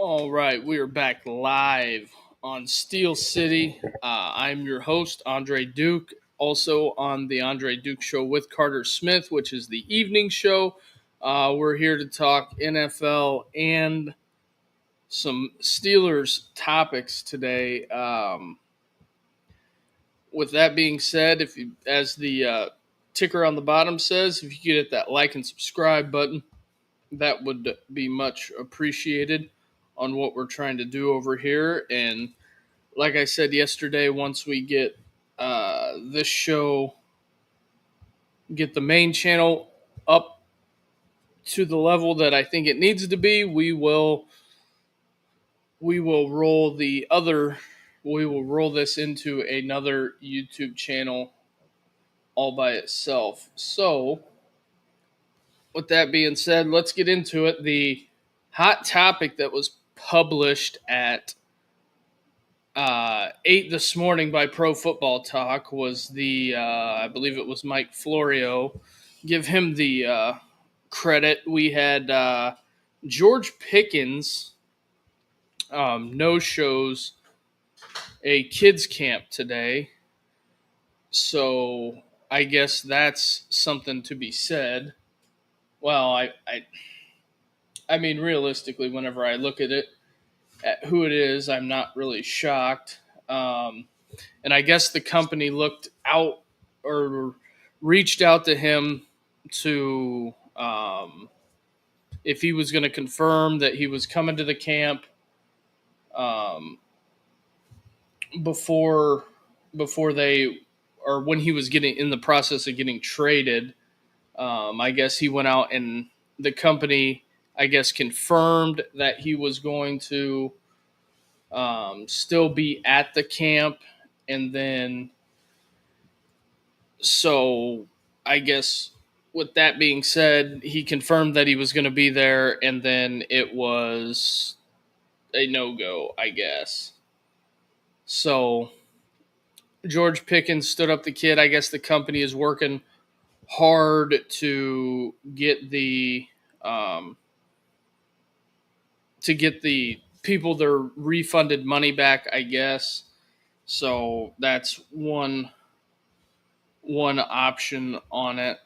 All right, we are back live on Steel City. I'm your host, Andre Duke, also on the Andre Duke Show with Carter Smith, which is the evening show. We're here to talk NFL and some Steelers topics today. With that being said, if you, as the ticker on the bottom says, if you could hit that like and subscribe button, that would be much appreciated on what we're trying to do over here. And like I said yesterday, once we get this show, get the main channel up to the level that I think it needs to be, we will roll this into another YouTube channel all by itself. So with that being said, let's get into it. The hot topic that was published at 8 this morning by Pro Football Talk was I believe it was Mike Florio. Give him the credit. We had George Pickens no shows a kids camp today. So I guess that's something to be said. Well, I mean, realistically, whenever I look at it, at who it is, I'm not really shocked. And I guess the company looked out or reached out to him to if he was going to confirm that he was coming to the camp um, before they or when he was getting in the process of getting traded. I guess he went out and the company, I guess, confirmed that he was going to still be at the camp. And then, so I guess with that being said, he confirmed that he was going to be there, and then it was a no go, I guess. So George Pickens stood up the kid. I guess the company is working hard to get um, the people their refunded money back, I guess. So that's one option on it.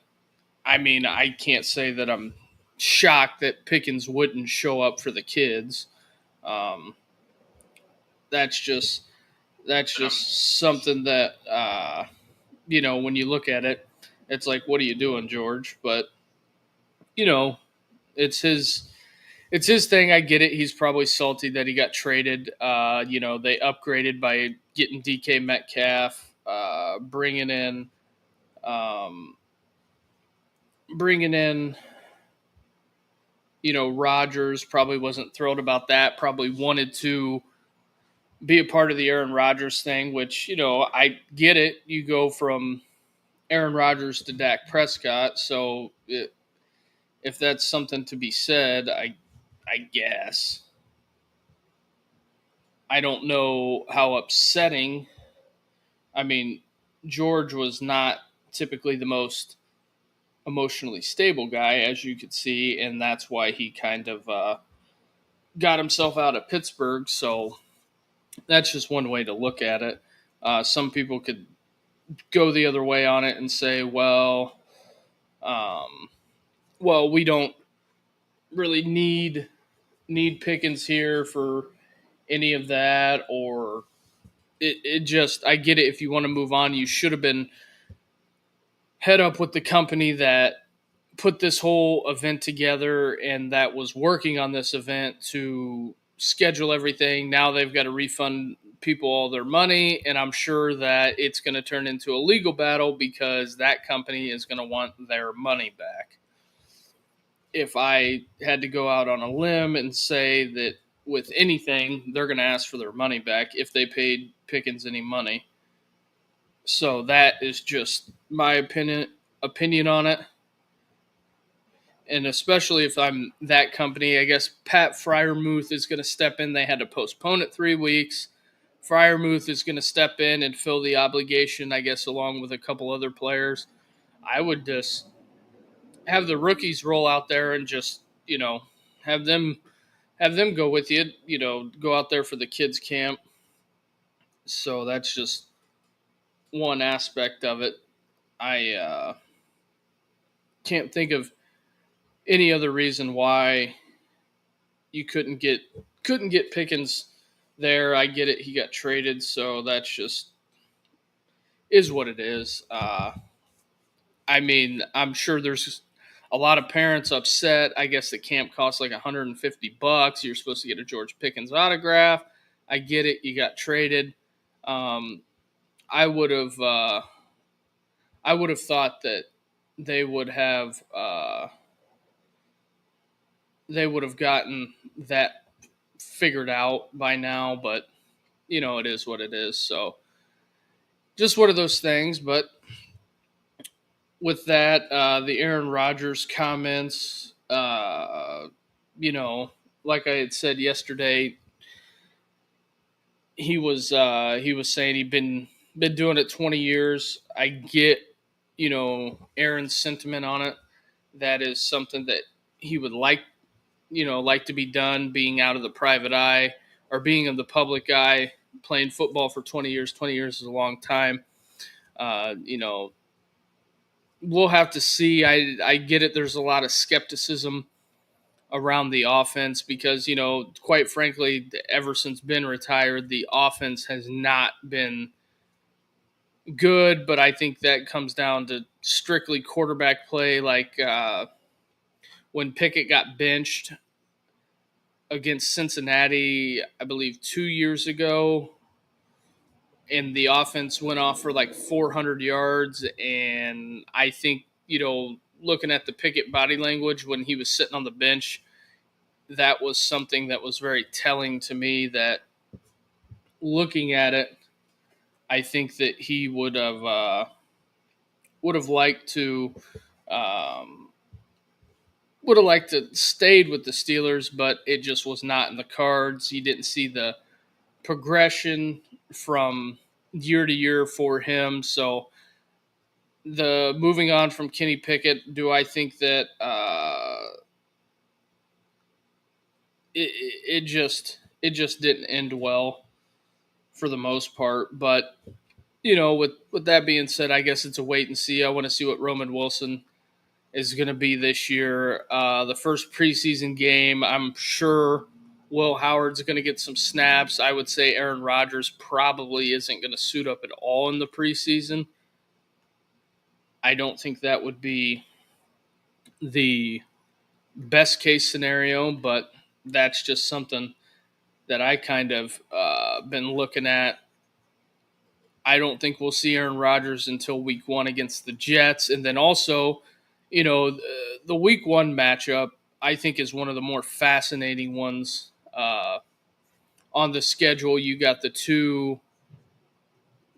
I mean, I can't say that I'm shocked that Pickens wouldn't show up for the kids. Um, that's just something that when you look at it, it's like, what are you doing, George? But you know, it's his thing. I get it. He's probably salty that he got traded. They upgraded by getting DK Metcalf, um, bringing in Rodgers. Probably wasn't thrilled about that. Probably wanted to be a part of the Aaron Rodgers thing, which, I get it. You go from Aaron Rodgers to Dak Prescott. So if that's something to be said, I guess. I don't know how upsetting. I mean, George was not typically the most emotionally stable guy, as you could see, and that's why he kind of got himself out of Pittsburgh. So that's just one way to look at it. Some people could go the other way on it and say, we don't really need Pickens here for any of that, or it just, I get it. If you want to move on, you should have been head up with the company that put this whole event together and that was working on this event to schedule everything. Now they've got to refund people all their money, and I'm sure that it's going to turn into a legal battle because that company is going to want their money back. If I had to go out on a limb and say that with anything, they're going to ask for their money back if they paid Pickens any money. So that is just my opinion on it. And especially if I'm that company, I guess Pat Freiermuth is going to step in. They had to postpone it 3 weeks. Freiermuth is going to step in and fill the obligation, I guess, along with a couple other players. I would just have the rookies roll out there and just, have them have them go with you. Go out there for the kids camp. So that's just one aspect of it. I can't think of any other reason why you couldn't get Pickens there. I get it; he got traded, so that's just is what it is. I mean, I'm sure there's a lot of parents upset. I guess the camp costs like $150. You're supposed to get a George Pickens autograph. I get it; you got traded. Um, I would have thought that they would have gotten that figured out by now, but it is what it is. So just one of those things. But with that, the Aaron Rodgers comments, like I had said yesterday, he was saying he'd been doing it 20 years. I get Aaron's sentiment on it. That is something that he would like to be done, being out of the private eye or being in the public eye, playing football for 20 years. 20 years is a long time. Uh, you know, we'll have to see. I get it. There's a lot of skepticism around the offense because, quite frankly, ever since Ben retired, the offense has not been good. But I think that comes down to strictly quarterback play. Like when Pickett got benched against Cincinnati, I believe 2 years ago, and the offense went off for like 400 yards. And I think, looking at the Pickett body language when he was sitting on the bench, that was something that was very telling to me that looking at it, I think that he would have liked to um, would have liked to stayed with the Steelers, but it just was not in the cards. He didn't see the progression from year to year for him. So the moving on from Kenny Pickett, do I think that it just didn't end well for the most part? But with that being said, I guess it's a wait and see. I want to see what Roman Wilson is going to be this year. The first preseason game, I'm sure Will Howard's going to get some snaps. I would say Aaron Rodgers probably isn't going to suit up at all in the preseason. I don't think that would be the best case scenario, but that's just something that I kind of been looking at. I don't think we'll see Aaron Rodgers until week one against the Jets. And then also, the week one matchup, I think, is one of the more fascinating ones on the schedule. You got the two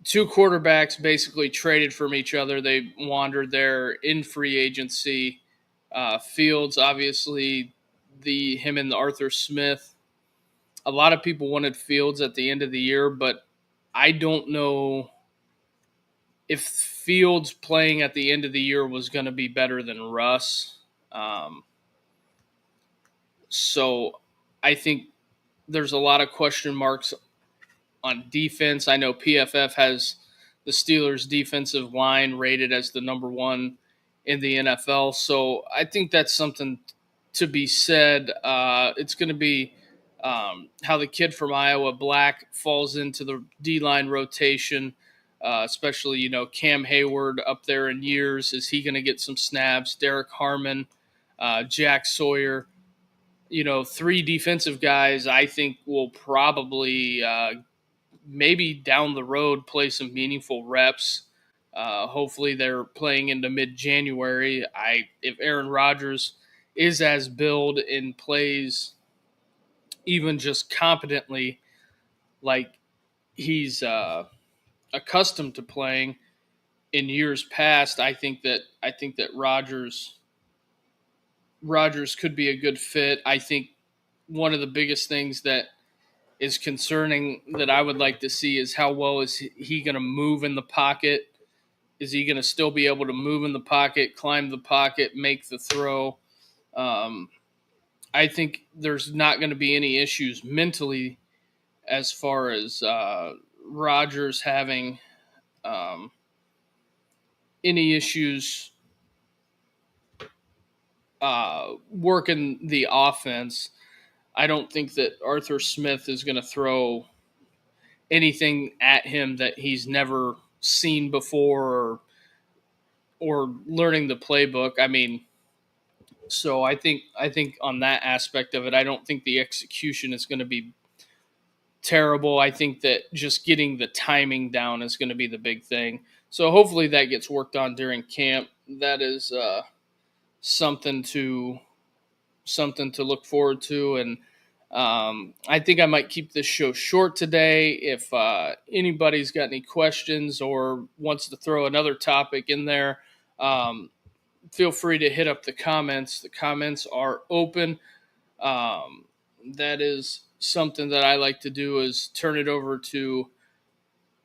quarterbacks basically traded from each other. They wandered there in free agency. Fields, obviously, him and the Arthur Smith. A lot of people wanted Fields at the end of the year, but I don't know if Fields playing at the end of the year was going to be better than Russ. So I think there's a lot of question marks on defense. I know PFF has the Steelers' defensive line rated as the number one in the NFL. So I think that's something to be said. It's going to be how the kid from Iowa, Black, falls into the D-line rotation, especially, Cam Hayward up there in years. Is he going to get some snaps? Derek Harmon, Jack Sawyer, three defensive guys I think will probably maybe down the road play some meaningful reps. Hopefully they're playing into mid-January. If Aaron Rodgers is as billed and plays even just competently like he's accustomed to playing in years past, I think that Rodgers could be a good fit. I think one of the biggest things that is concerning that I would like to see is how well is he going to move in the pocket. Is he going to still be able to move in the pocket, climb the pocket, make the throw? I think there's not going to be any issues mentally as far as Rodgers having um, any issues working the offense. I don't think that Arthur Smith is going to throw anything at him that he's never seen before, or learning the playbook. I mean, so I think on that aspect of it, I don't think the execution is going to be terrible. I think that just getting the timing down is going to be the big thing. So hopefully that gets worked on during camp. That is something to something to look forward to. And I think I might keep this show short today. If anybody's got any questions or wants to throw another topic in there, um, feel free to hit up the comments. The comments are open. Um, that is something that I like to do, is turn it over to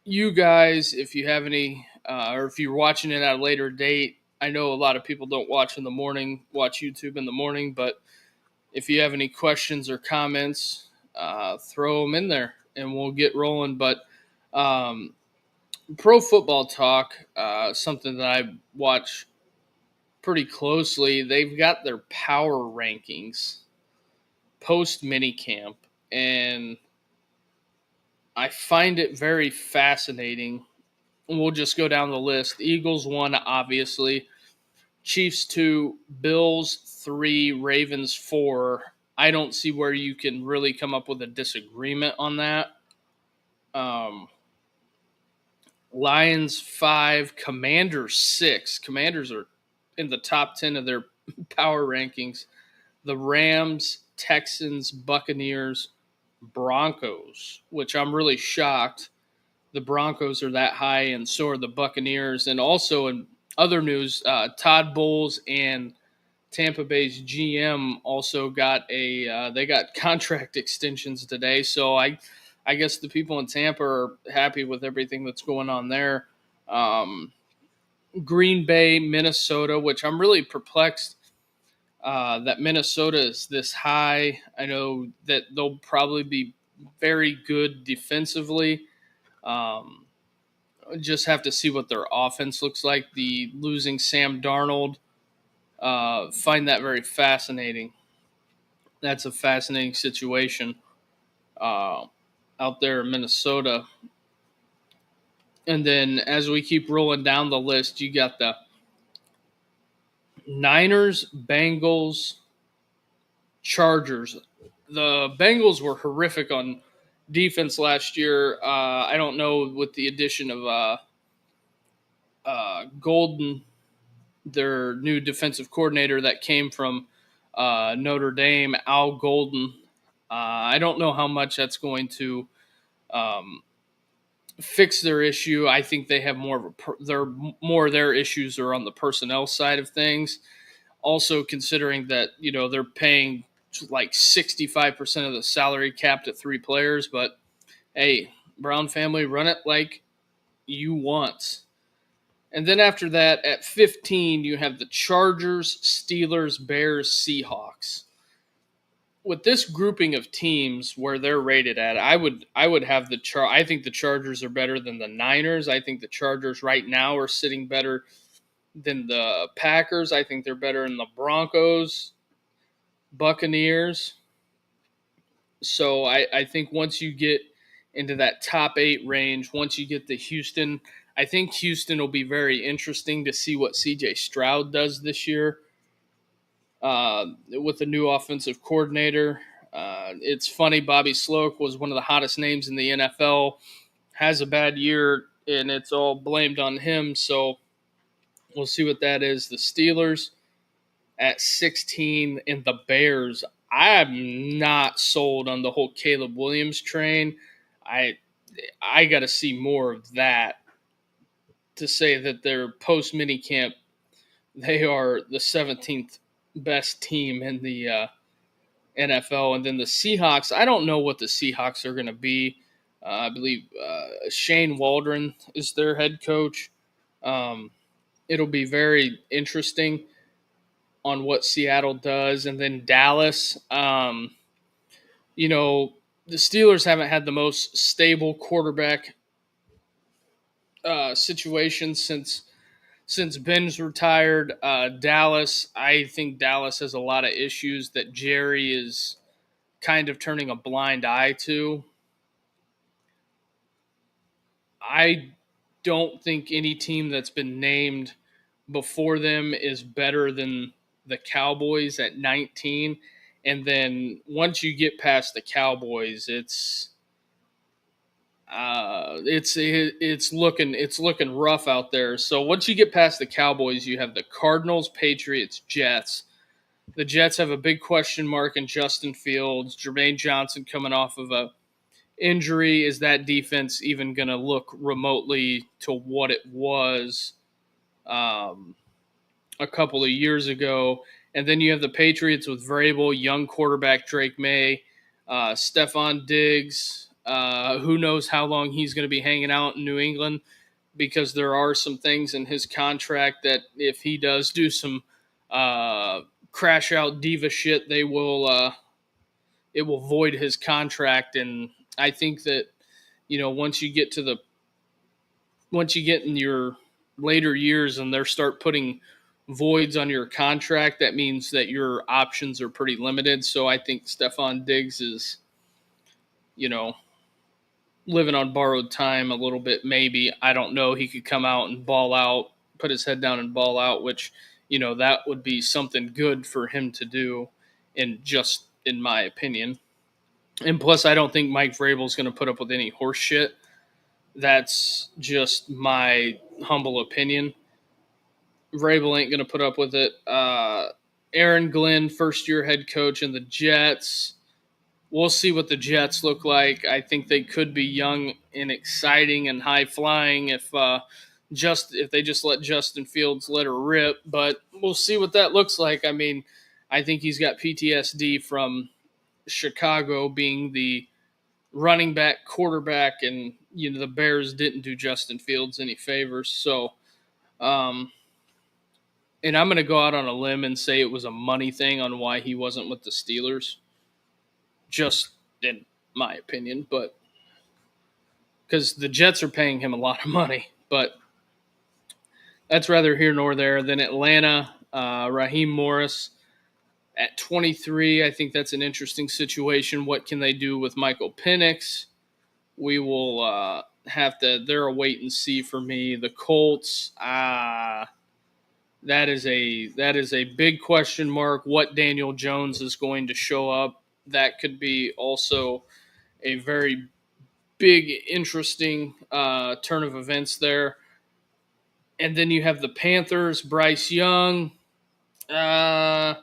you guys if you have any, or if you're watching it at a later date. I know a lot of people don't watch in the morning, watch YouTube in the morning, but if you have any questions or comments, throw them in there and we'll get rolling. But um, Pro Football Talk, something that I watch pretty closely, they've got their power rankings post minicamp, and I find it very fascinating. We'll just go down the list. Eagles 1, obviously. Chiefs 2, Bills 3, Ravens 4. I don't see where you can really come up with a disagreement on that. Um, Lions 5, Commanders 6. Commanders are in the top 10 of their power rankings. The Rams, Texans, Buccaneers, Broncos, which I'm really shocked the Broncos are that high, and so are the Buccaneers. And also in other news, Todd Bowles and Tampa Bay's GM also got they got contract extensions today. So I guess the people in Tampa are happy with everything that's going on there. Um, Green Bay, Minnesota, which I'm really perplexed that Minnesota is this high. I know that they'll probably be very good defensively. Um, just have to see what their offense looks like. The losing Sam Darnold, find that very fascinating. That's a fascinating situation uh, out there in Minnesota. And then as we keep rolling down the list, you got the Niners, Bengals, Chargers. The Bengals were horrific on defense last year. I don't know, with the addition of Golden, their new defensive coordinator that came from Notre Dame, Al Golden. I don't know how much that's going to um, fix their issue. I think they have more of their issues are on the personnel side of things. Also, considering that they're paying like 65% of the salary capped at 3 players, but hey, Brown family, run it like you want. And then after that, at 15, you have the Chargers, Steelers, Bears, Seahawks. With this grouping of teams where they're rated at, I would have I think the Chargers are better than the Niners. I think the Chargers right now are sitting better than the Packers. I think they're better than the Broncos, Buccaneers. So I think once you get into that top 8 range, once you get to Houston, I think Houston will be very interesting to see what CJ Stroud does this year with the new offensive coordinator. It's funny, Bobby Sloak was one of the hottest names in the NFL, has a bad year, and it's all blamed on him. So we'll see what that is. The Steelers at 16 and the Bears. I'm not sold on the whole Caleb Williams train. I got to see more of that to say that they're post minicamp. They are the 17th best team in the NFL. And then the Seahawks, I don't know what the Seahawks are going to be. I believe Shane Waldron is their head coach. It'll be very interesting. on what Seattle does, and then Dallas. You know, the Steelers haven't had the most stable quarterback situation since Ben's retired. Dallas, I think Dallas has a lot of issues that Jerry is kind of turning a blind eye to. I don't think any team that's been named before them is better than the Cowboys at 19. And then once you get past the Cowboys, it's looking rough out there. So once you get past the Cowboys, you have the Cardinals, Patriots, Jets. The Jets have a big question mark in Justin Fields, Jermaine Johnson coming off of a injury. Is that defense even going to look remotely to what it was um, a couple of years ago? And then you have the Patriots with Vrabel, young quarterback Drake May, Stephon Diggs. Who knows how long he's going to be hanging out in New England, because there are some things in his contract that if he does do some crash out diva shit, it will void his contract. And I think that, once you get in your later years and they start putting voids on your contract, that means that your options are pretty limited. So I think Stephon Diggs is, you know, living on borrowed time a little bit, maybe. I don't know. He could come out and ball out, put his head down and ball out, which, that would be something good for him to do, in my opinion. And plus, I don't think Mike Vrabel is going to put up with any horse shit. That's just my humble opinion. Vrabel ain't going to put up with it. Aaron Glenn, first year head coach in the Jets. We'll see what the Jets look like. I think they could be young and exciting and high flying if they just let Justin Fields let her rip. But we'll see what that looks like. I mean, I think he's got PTSD from Chicago being the running back, quarterback, and the Bears didn't do Justin Fields any favors. So, and I'm going to go out on a limb and say it was a money thing on why he wasn't with the Steelers. Just in my opinion, but because the Jets are paying him a lot of money, but that's rather here nor there. Then Atlanta, Raheem Morris at 23. I think that's an interesting situation. What can they do with Michael Penix? We will they're a wait and see for me. The Colts, that is a big question mark. What Daniel Jones is going to show up, that could be also a very big, interesting turn of events there. And then you have the Panthers, Bryce Young. I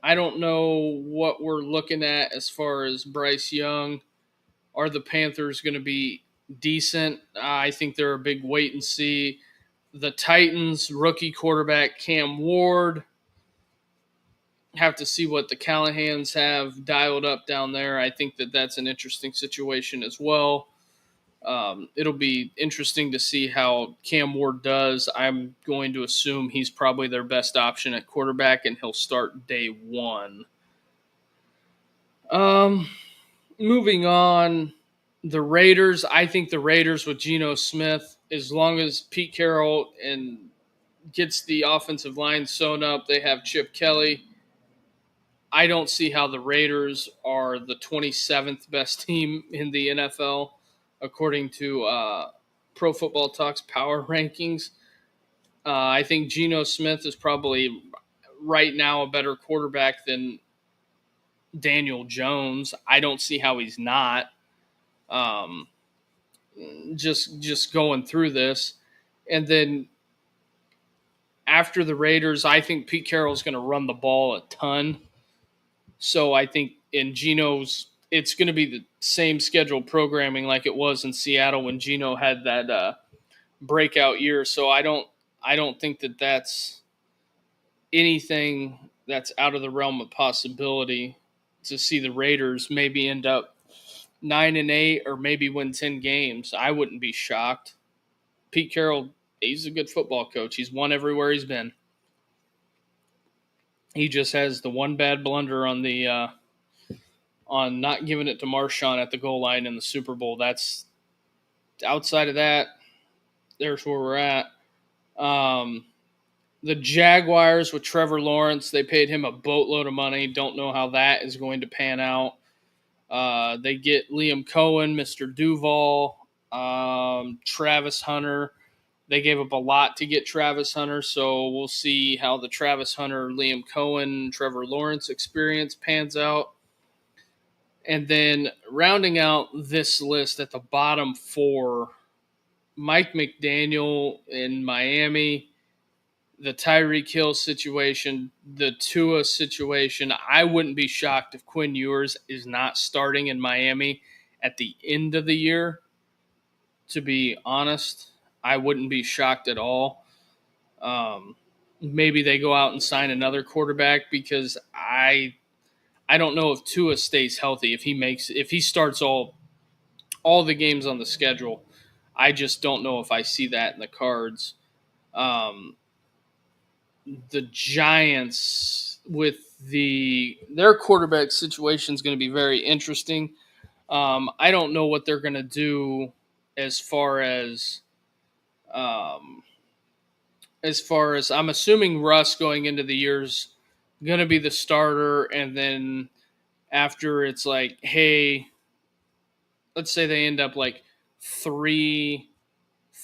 don't know what we're looking at as far as Bryce Young. Are the Panthers going to be decent? I think they're a big wait and see. The Titans, rookie quarterback Cam Ward. Have to see what the Callahans have dialed up down there. I think that that's an interesting situation as well. It'll be interesting to see how Cam Ward does. I'm going to assume he's probably their best option at quarterback, and he'll start day one. Moving on, the Raiders. I think the Raiders with Geno Smith, as long as Pete Carroll gets the offensive line sewn up, they have Chip Kelly. I don't see how the Raiders are the 27th best team in the NFL, according to Pro Football Talk's power rankings. I think Geno Smith is probably right now a better quarterback than Daniel Jones. I don't see how he's not. Just going through this. And then after the Raiders, I think Pete Carroll is going to run the ball a ton. So I think in Geno's, it's going to be the same scheduled programming like it was in Seattle when Geno had that breakout year. So I don't think that that's anything that's out of the realm of possibility to see the Raiders maybe end up 9-8 or maybe win 10 games. I wouldn't be shocked. Pete Carroll, he's a good football coach. He's won everywhere he's been. He just has the one bad blunder on not giving it to Marshawn at the goal line in the Super Bowl. That's outside of that. There's where we're at. Um, the Jaguars with Trevor Lawrence, they paid him a boatload of money. Don't know how that is going to pan out. They get Liam Cohen, Mr. Duval, Travis Hunter. They gave up a lot to get Travis Hunter, so we'll see how the Travis Hunter, Liam Cohen, Trevor Lawrence experience pans out. And then rounding out this list at the bottom four, Mike McDaniel in Miami, the Tyreek Hill situation, the Tua situation. I wouldn't be shocked if Quinn Ewers is not starting in Miami at the end of the year. To be honest, I wouldn't be shocked at all. Maybe they go out and sign another quarterback because I don't know if Tua stays healthy. If he starts all the games on the schedule, I just don't know if I see that in the cards. Um, the Giants with their quarterback situation is going to be very interesting. I don't know what they're going to do as far as um, I'm assuming Russ going into the year's going to be the starter, and then after it's like, hey, let's say they end up like three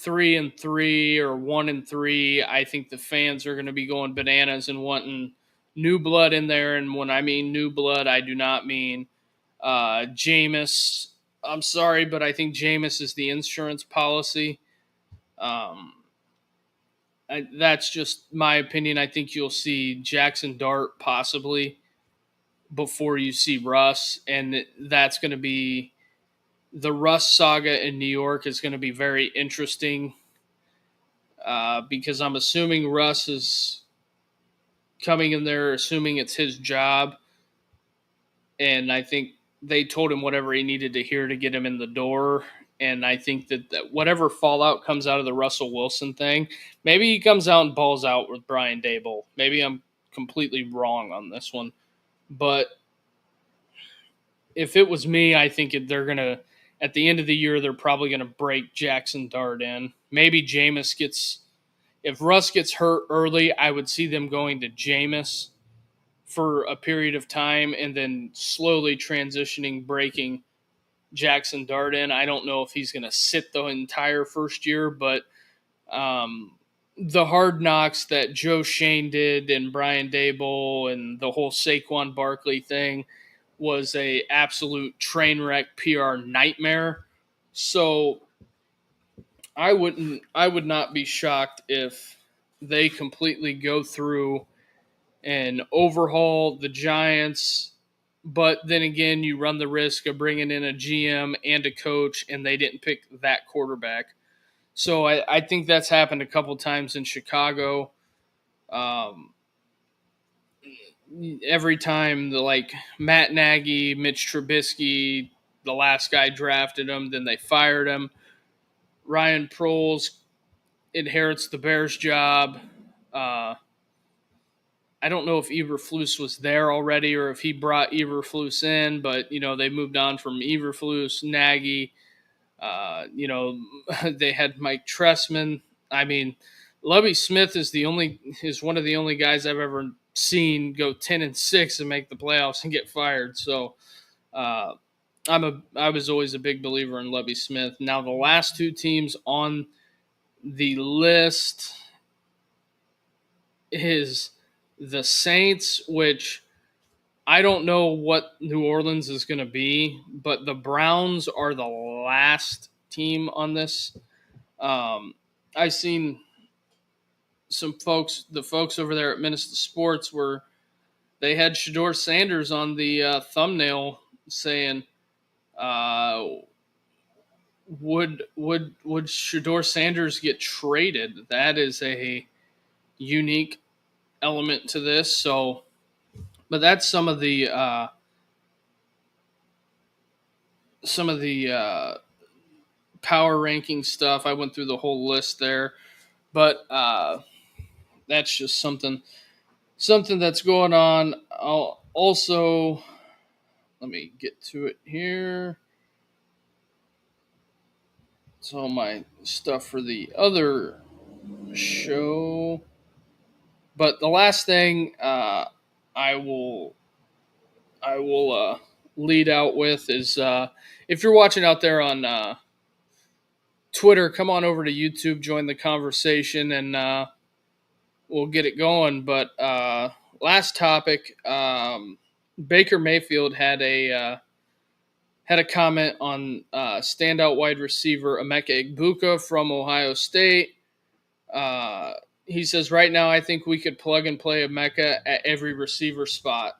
3-3 or 1-3, I think the fans are going to be going bananas and wanting new blood in there. And when I mean new blood, I do not mean Jameis. I'm sorry, but I think Jameis is the insurance policy. That's just my opinion. I think you'll see Jackson Dart possibly before you see Russ, and that's going to be the Russ saga in New York is going to be very interesting. Because I'm assuming Russ is coming in there, assuming it's his job. And I think they told him whatever he needed to hear to get him in the door. And I think that whatever fallout comes out of the Russell Wilson thing, maybe he comes out and balls out with Brian Daboll. Maybe I'm completely wrong on this one. But if it was me, I think they're going to, at the end of the year, they're probably going to break Jackson Dart in. Maybe Jameis gets. If Russ gets hurt early, I would see them going to Jameis for a period of time and then slowly transitioning, breaking Jackson Dart in. I don't know if he's going to sit the entire first year, but the hard knocks that Joe Shane did and Brian Daboll and the whole Saquon Barkley thing was a absolute train wreck PR nightmare. So I would not be shocked if they completely go through and overhaul the Giants, but then again, you run the risk of bringing in a GM and a coach, and they didn't pick that quarterback. So I think that's happened a couple times in Chicago. Um, every time Matt Nagy, Mitch Trubisky, the last guy drafted him, then they fired him. Ryan Proles inherits the Bears job. I don't know if Eberflus was there already or if he brought Eberflus in, but they moved on from Eberflus, Nagy. They had Mike Tressman. I mean, Lovie Smith is one of the only guys I've ever seen go 10-6 and make the playoffs and get fired. So I was always a big believer in Lovie Smith. Now the last two teams on the list is the Saints, which I don't know what New Orleans is going to be, but the Browns are the last team on this. I've seen the folks over there at Minnesota Sports, where they had Shador Sanders on the thumbnail saying, "Would Shador Sanders get traded?" That is a unique element to this. So, but that's some of the power ranking stuff. I went through the whole list there, but that's just something something that's going on. I'll also, let me get to it here. It's all my stuff for the other show. But the last thing I will I will lead out with is if you're watching out there on Twitter, come on over to YouTube, join the conversation, and we'll get it going. But last topic, Baker Mayfield had a comment on standout wide receiver Emeka Egbuka from Ohio State. Uh, he says, right now, I think we could plug and play Emeka at every receiver spot.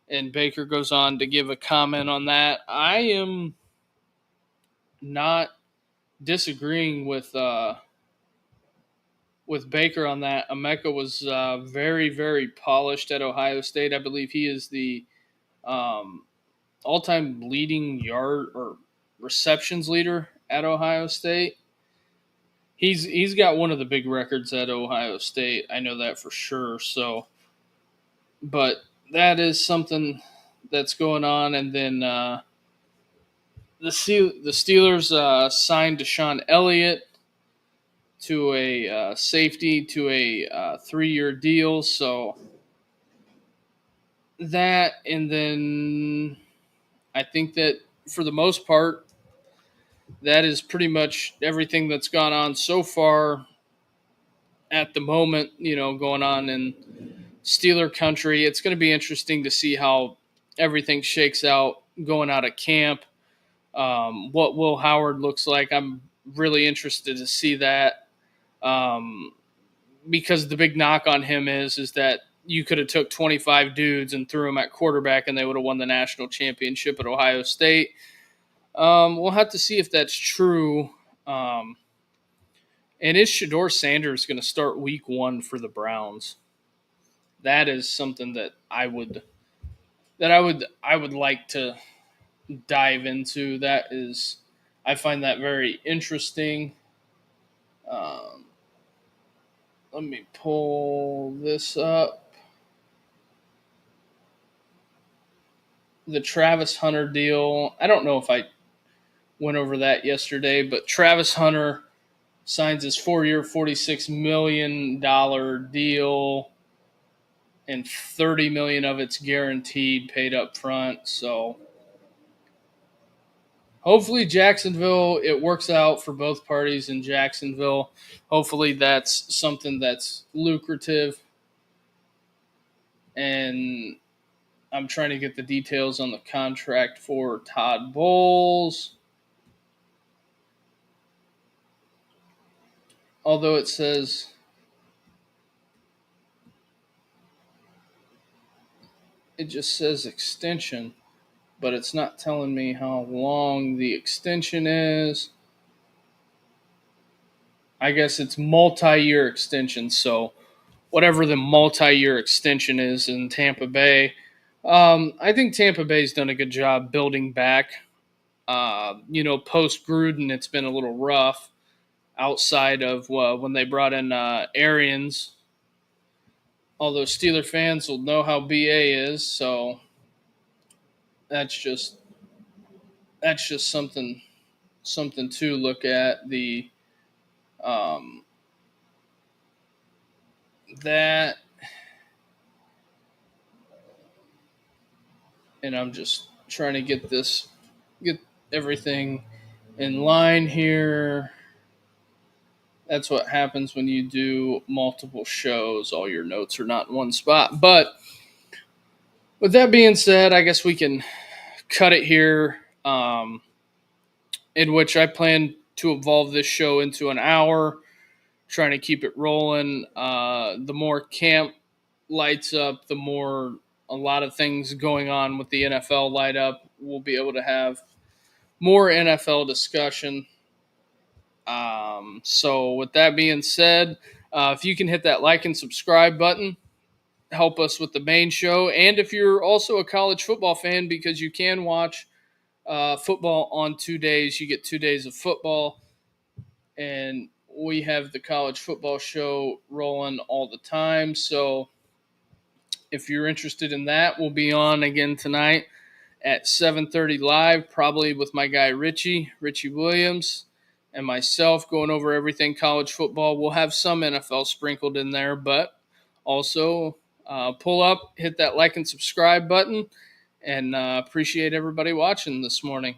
And Baker goes on to give a comment on that. I am not disagreeing with Baker on that. Emeka was very, very polished at Ohio State. I believe he is the um, all-time leading yard or receptions leader at Ohio State. He's got one of the big records at Ohio State. I know that for sure. So, but that is something that's going on. And then the Steelers signed Deshaun Elliott to a safety to a 3-year deal. So that, and then I think that for the most part, that is pretty much everything that's gone on so far at the moment, going on in Steeler country. It's going to be interesting to see how everything shakes out going out of camp. What Will Howard looks like, I'm really interested to see that. Because the big knock on him is that you could have took 25 dudes and threw them at quarterback and they would have won the national championship at Ohio State. We'll have to see if that's true. And is Shador Sanders going to start week 1 for the Browns? That is something that I would like to dive into. That is, I find that very interesting. Um, Let me pull this up. The Travis Hunter deal. I don't know if I went over that yesterday, but Travis Hunter signs his 4-year, $46 million deal, and $30 million of it's guaranteed, paid up front. So hopefully Jacksonville, it works out for both parties in Jacksonville. Hopefully that's something that's lucrative. And I'm trying to get the details on the contract for Todd Bowles. Although it says it just says extension, but it's not telling me how long the extension is. I guess it's multi-year extension, so whatever the multi-year extension is in Tampa Bay. I think Tampa Bay's done a good job building back. Post Gruden, it's been a little rough outside of when they brought in Arians. Although Steeler fans will know how BA is, so that's just something to look at. The that, and I'm just trying to get everything in line here. That's what happens when you do multiple shows. All your notes are not in one spot. But with that being said, I guess we can cut it here. In which I plan to evolve this show into an hour, trying to keep it rolling. The more camp lights up, the more a lot of things going on with the NFL light up. We'll be able to have more NFL discussion. So with that being said, if you can hit that like and subscribe button, help us with the main show. And if you're also a college football fan, because you can watch football on 2 days, you get 2 days of football. And we have the college football show rolling all the time. So If you're interested in that, we'll be on again tonight at 7:30 live, probably with my guy Richie Williams, and myself going over everything college football. We'll have some NFL sprinkled in there, but also pull up, hit that like and subscribe button, and appreciate everybody watching this morning.